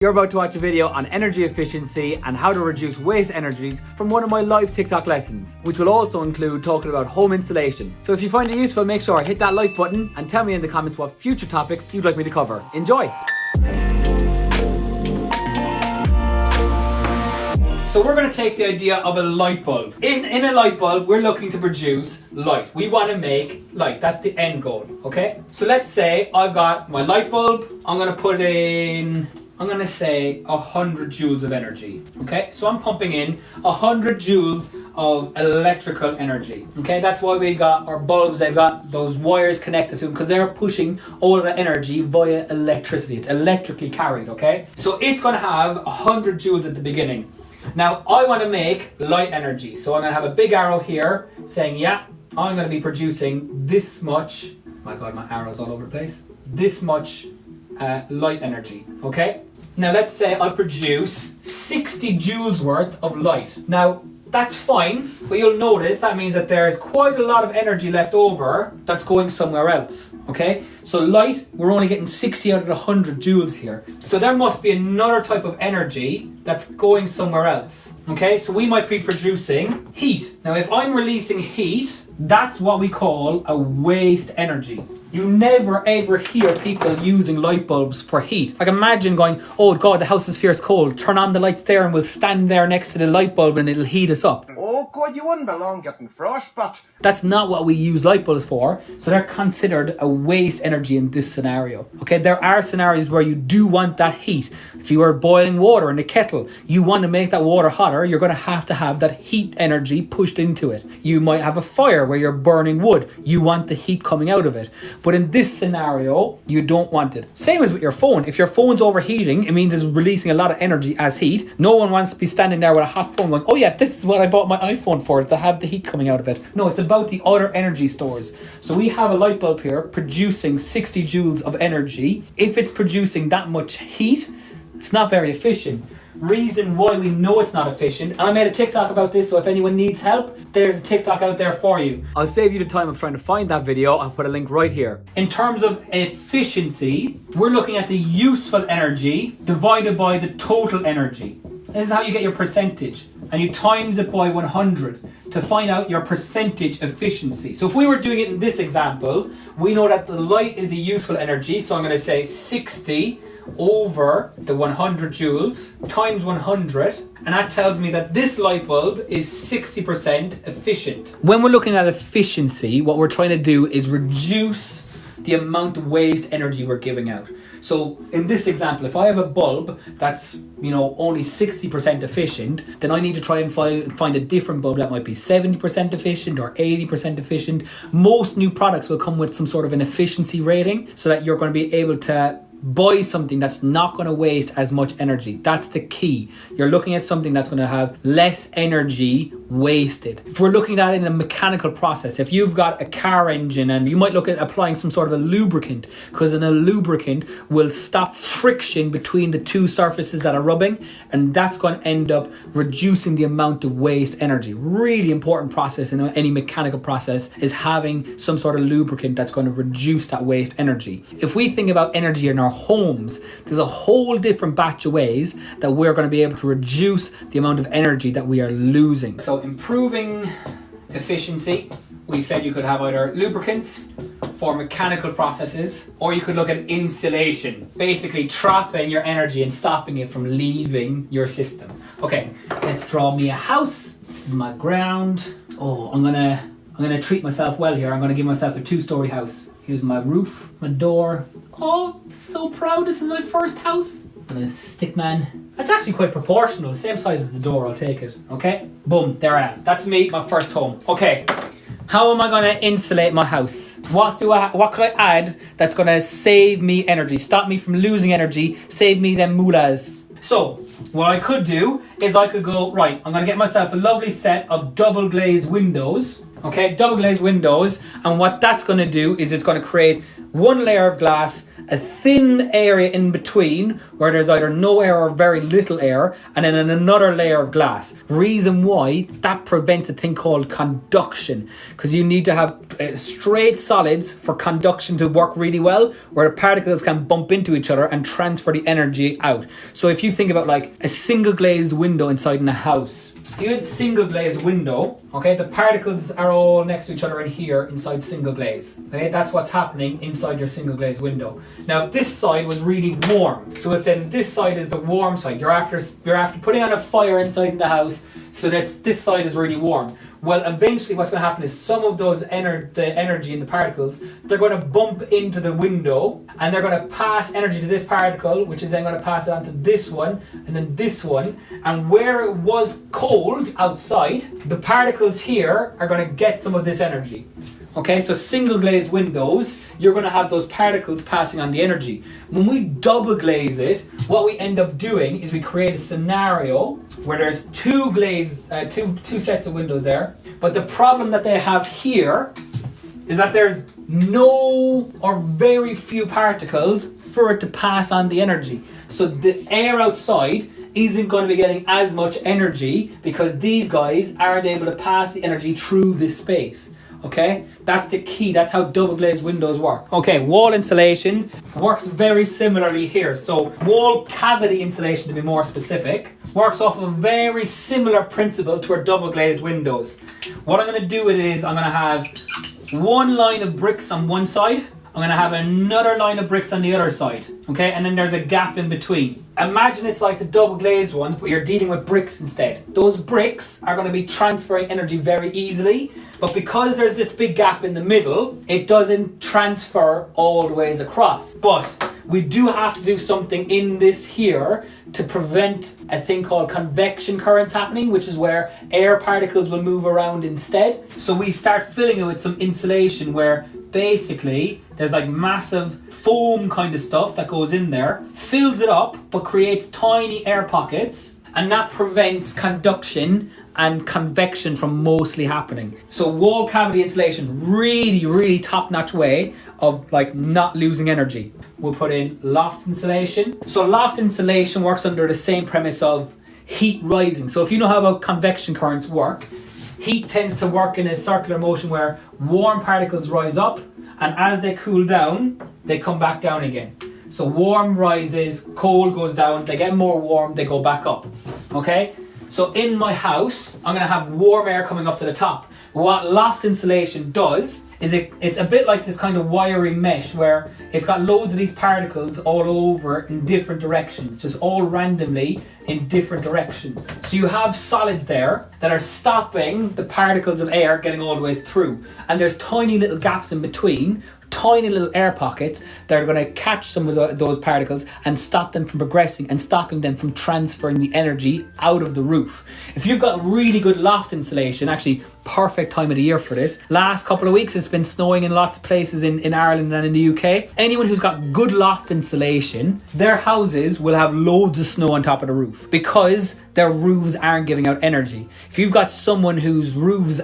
You're about to watch a video on energy efficiency and how to reduce waste energies from one of my live TikTok lessons, which will also include talking about home insulation. So if you find it useful, make sure to hit that like button and tell me in the comments what future topics you'd like me to cover. Enjoy! So we're going to take the idea of a light bulb. In a light bulb, we're looking to produce light. We want to make light. That's the end goal, okay? So let's say I've got my light bulb. I'm going to put in, I'm going to say 100 joules of energy, okay? So I'm pumping in 100 joules of electrical energy, okay? That's why we got our bulbs, they've got those wires connected to them because they're pushing all of the energy via electricity. It's electrically carried, okay? So it's going to have 100 joules at the beginning. Now, I want to make light energy. So I'm going to have a big arrow here saying, yeah, I'm going to be producing this much. My God, my arrow's all over the place. This much light energy, okay? Now, let's say I produce 60 joules worth of light. Now, that's fine, but you'll notice that means that there's quite a lot of energy left over that's going somewhere else, okay? So light, we're only getting 60 out of the 100 joules here. So there must be another type of energy that's going somewhere else, okay? So we might be producing heat. Now, if I'm releasing heat, that's what we call a waste energy. You never ever hear people using light bulbs for heat. Like imagine going, oh God, the house is fierce cold. Turn on the lights there and we'll stand there next to the light bulb and it'll heat us up. Oh God, you wouldn't belong getting frostbite. That's not what we use light bulbs for. So they're considered a waste energy in this scenario. Okay, there are scenarios where you do want that heat. If you are boiling water in a kettle, you want to make that water hotter, you're going to have that heat energy pushed into it. You might have a fire where you're burning wood. You want the heat coming out of it. But in this scenario, you don't want it. Same as with your phone. If your phone's overheating, it means it's releasing a lot of energy as heat. No one wants to be standing there with a hot phone going, oh yeah, this is what I bought my iPhone for, is to have the heat coming out of it. No, it's about the other energy stores. So we have a light bulb here producing 60 joules of energy. If it's producing that much heat, it's not very efficient. Reason why we know it's not efficient, and I made a TikTok about this, so if anyone needs help, there's a TikTok out there for you. I'll save you the time of trying to find that video. I'll put a link right here. In terms of efficiency, we're looking at the useful energy divided by the total energy. This is how you get your percentage, and you times it by 100 to find out your percentage efficiency. So if we were doing it in this example, we know that the light is the useful energy, so I'm going to say 60 over the 100 joules times 100, and that tells me that this light bulb is 60% efficient. When we're looking at efficiency, what we're trying to do is reduce the amount of waste energy we're giving out. So in this example, if I have a bulb that's, only 60% efficient, then I need to try and find a different bulb that might be 70% efficient or 80% efficient. Most new products will come with some sort of an efficiency rating so that you're going to be able to buy something that's not going to waste as much energy. That's the key. You're looking at something that's going to have less energy wasted. If we're looking at it in a mechanical process, if you've got a car engine, and you might look at applying some sort of a lubricant, because then a lubricant will stop friction between the two surfaces that are rubbing, and that's going to end up reducing the amount of waste energy. Really important process in any mechanical process is having some sort of lubricant that's going to reduce that waste energy. If we think about energy in our homes, there's a whole different batch of ways that we're going to be able to reduce the amount of energy that we are losing. So improving efficiency, we said you could have either lubricants for mechanical processes, or you could look at insulation, basically trapping your energy and stopping it from leaving your system. Okay, let's draw me a house. This is my ground. Oh, I'm gonna treat myself well here. I'm gonna give myself a 2-story house. Here's my roof, my door. Oh, so proud, this is my first house. I'm gonna stick man. That's actually quite proportional, same size as the door, I'll take it, okay? Boom, there I am. That's me, my first home. Okay, how am I gonna insulate my house? What could I add that's gonna save me energy, stop me from losing energy, save me them moolahs? So, what I could do is I could go, right, I'm gonna get myself a lovely set of double glazed windows. Okay, double glazed windows, and what that's going to do is it's going to create one layer of glass, a thin area in between where there's either no air or very little air, and then another layer of glass. Reason why that prevents a thing called conduction, because you need to have straight solids for conduction to work really well, where the particles can bump into each other and transfer the energy out. So if you think about like a single glazed window inside in a house, you have a single glazed window, okay, the particles are all next to each other in here inside single glaze. Okay, that's what's happening inside your single glazed window. Now this side was really warm, so it's saying this side is the warm side. You're after putting on a fire inside the house, so that this side is really warm. Well, eventually what's going to happen is some of those the energy in the particles, they're going to bump into the window, and they're going to pass energy to this particle, which is then going to pass it on to this one, and then this one. And where it was cold outside, the particles here are going to get some of this energy. Okay, so single glazed windows, you're going to have those particles passing on the energy. When we double glaze it, what we end up doing is we create a scenario where there's two sets of windows there, but the problem that they have here is that there's no or very few particles for it to pass on the energy. So the air outside isn't going to be getting as much energy because these guys aren't able to pass the energy through this space. Okay, that's the key. That's how double glazed windows work. Okay, wall insulation works very similarly here. So wall cavity insulation, to be more specific, works off a very similar principle to our double glazed windows. What I'm going to do with it is I'm going to have one line of bricks on one side. I'm going to have another line of bricks on the other side. Okay, and then there's a gap in between. Imagine it's like the double glazed ones, but you're dealing with bricks instead. Those bricks are going to be transferring energy very easily, but because there's this big gap in the middle, it doesn't transfer all the ways across. But we do have to do something in this here to prevent a thing called convection currents happening, which is where air particles will move around instead. So we start filling it with some insulation where basically there's like massive foam kind of stuff that goes in there, fills it up, but creates tiny air pockets, and that prevents conduction and convection from mostly happening. So wall cavity insulation, really, really top-notch way of like not losing energy. We'll put in loft insulation. So loft insulation works under the same premise of heat rising. So if you know how about convection currents work, heat tends to work in a circular motion where warm particles rise up, and as they cool down, they come back down again. So warm rises, cold goes down, they get more warm, they go back up. Okay? So in my house, I'm going to have warm air coming up to the top. What loft insulation does is it's a bit like this kind of wiry mesh where it's got loads of these particles all over in different directions, just all randomly in different directions. So you have solids there that are stopping the particles of air getting all the way through. And there's tiny little gaps in between, tiny little air pockets that are going to catch some of those particles and stop them from progressing and stopping them from transferring the energy out of the roof. If you've got really good loft insulation, actually perfect time of the year for this. Last couple of weeks it's been snowing in lots of places in Ireland and in the UK. Anyone who's got good loft insulation, their houses will have loads of snow on top of the roof because their roofs aren't giving out energy. If you've got someone whose roofs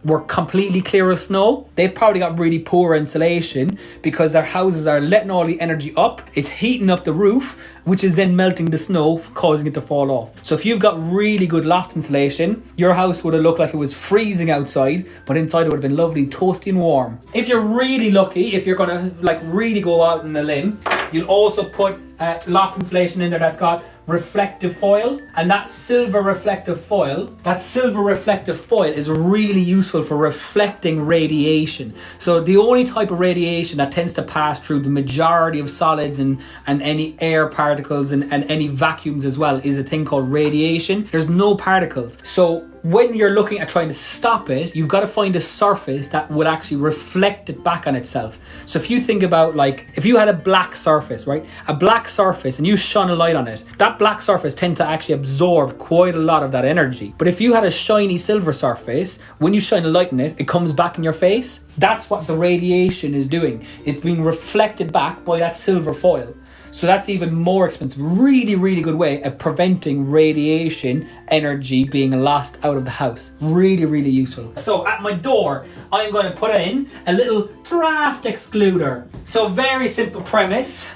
were completely clear of snow, they've probably got really poor insulation because their houses are letting all the energy up, it's heating up the roof, which is then melting the snow, causing it to fall off. So if you've got really good loft insulation, your house would have looked like it was freezing outside, but inside it would have been lovely, toasty and warm. If you're really lucky, if you're gonna really go out on a limb, you'll also put loft insulation in there that's got reflective foil, and that silver reflective foil is really useful for reflecting radiation. So the only type of radiation that tends to pass through the majority of solids and any air particles and any vacuums as well is a thing called radiation. There's no particles. So when you're looking at trying to stop it, you've got to find a surface that will actually reflect it back on itself. So if you think about if you had a black surface, right? A black surface and you shone a light on it, that black surface tends to actually absorb quite a lot of that energy. But if you had a shiny silver surface, when you shine a light on it, it comes back in your face. That's what the radiation is doing. It's being reflected back by that silver foil. So that's even more expensive. Really, really good way of preventing radiation energy being lost out of the house. Really, really useful. So at my door, I'm going to put in a little draft excluder. So very simple premise.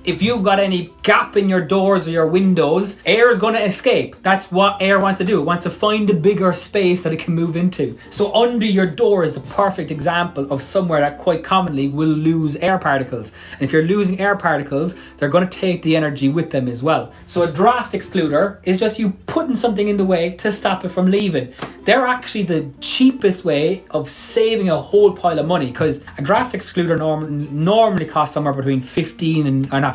If you've got any gap in your doors or your windows, air is going to escape. That's what air wants to do. It wants to find a bigger space that it can move into. So under your door is the perfect example of somewhere that quite commonly will lose air particles. And if you're losing air particles, they're going to take the energy with them as well. So a draft excluder is just you putting something in the way to stop it from leaving. They're actually the cheapest way of saving a whole pile of money, because a draft excluder normally costs somewhere between 5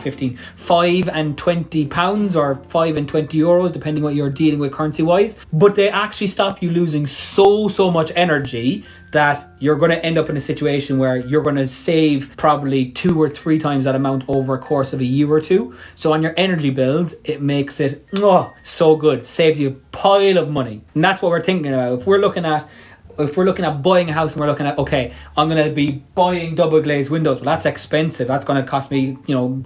and 20 pounds or 5 and 20 euros, depending what you're dealing with currency wise. But they actually stop you losing so much energy that you're going to end up in a situation where you're going to save probably 2 or 3 times that amount over a course of a year or two. So on your energy bills, it makes it so good. Saves you a pile of money. And that's what we're thinking about. If we're looking at buying a house and we're looking at, okay, I'm going to be buying double glazed windows. Well, that's expensive. That's going to cost me,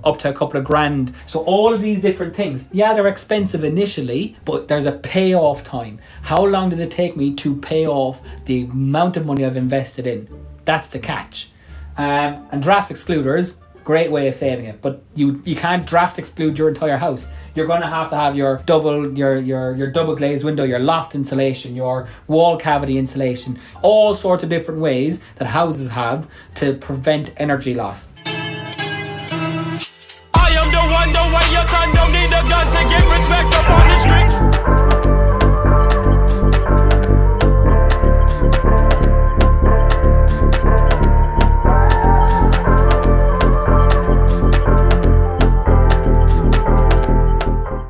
up to a couple of grand. So all of these different things, yeah, they're expensive initially, but there's a payoff time. How long does it take me to pay off the amount of money I've invested in? That's the catch. And draft excluders, great way of saving it, but you can't draft exclude your entire house. You're going to have your double glazed window, your loft insulation, your wall cavity insulation, all sorts of different ways that houses have to prevent energy loss.